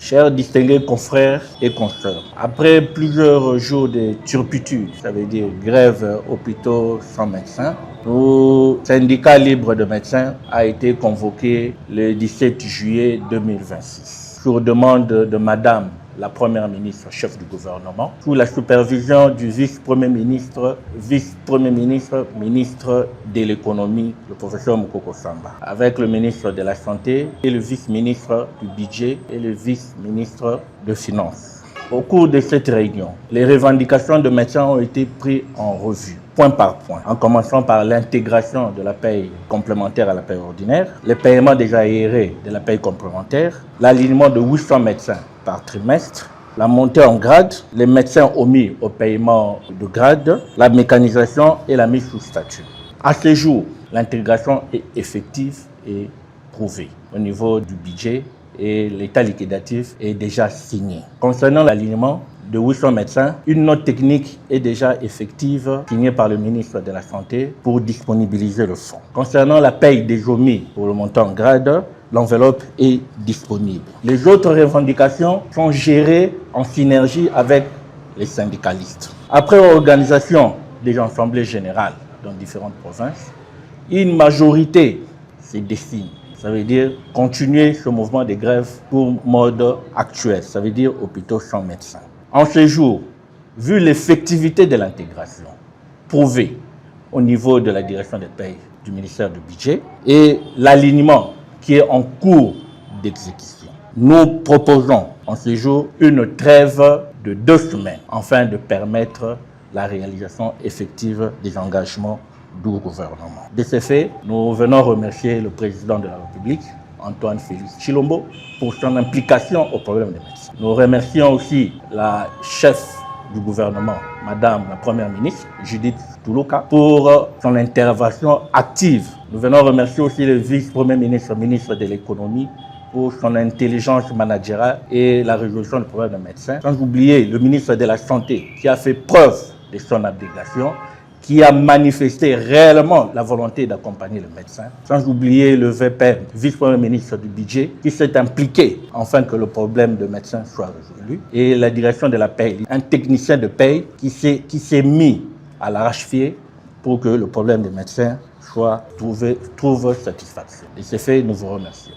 Chers distingués confrères et consoeurs, après plusieurs jours de turpitude, ça veut dire grève hôpitaux sans médecins, le syndicat libre de médecins a été convoqué le 17 juillet 2026 sur demande de Madame la Première ministre, chef du gouvernement, sous la supervision du vice-premier ministre, ministre de l'économie, le professeur Moukoko Samba, avec le ministre de la Santé et le vice-ministre du budget et le vice-ministre de Finances. Au cours de cette réunion, les revendications de médecins ont été prises en revue, point par point, en commençant par l'intégration de la paie complémentaire à la paie ordinaire, le paiement déjà aéré de la paie complémentaire, l'alignement de 800 médecins par trimestre, la montée en grade, les médecins omis au paiement de grade, la mécanisation et la mise sous statut. À ce jour, l'intégration est effective et prouvée au niveau du budget et l'état liquidatif est déjà signé. Concernant l'alignement de 800 médecins, une note technique est déjà effective signée par le ministre de la Santé pour disponibiliser le fonds. Concernant la paye des omis pour le montant en grade, l'enveloppe est disponible. Les autres revendications sont gérées en synergie avec les syndicalistes. Après organisation des assemblées générales dans différentes provinces, une majorité se dessine. Ça veut dire continuer ce mouvement de grève pour mode actuel, ça veut dire hôpitaux sans médecins. En ce jour, vu l'effectivité de l'intégration prouvée au niveau de la direction des payes du ministère du Budget et l'alignement qui est en cours d'exécution, nous proposons en ce jour une trêve de 2 semaines afin de permettre la réalisation effective des engagements du gouvernement. De ce fait, nous venons remercier le président de la République, Antoine Félix Tshilombo, pour son implication au problème des médecins. Nous remercions aussi la chef du gouvernement, Madame la Première ministre, Judith Toulouka, pour son intervention active. Nous venons remercier aussi le vice-premier ministre, ministre de l'économie, pour son intelligence managériale et la résolution du problème des médecins. Sans oublier le ministre de la Santé, qui a fait preuve de son abnégation, qui a manifesté réellement la volonté d'accompagner le médecin, sans oublier le VPM, vice-premier ministre du budget, qui s'est impliqué afin que le problème de médecins soit résolu, et la direction de la paie, un technicien de paie qui s'est mis à l'arrache-pied pour que le problème des médecins trouve satisfaction. Et c'est fait, nous vous remercions.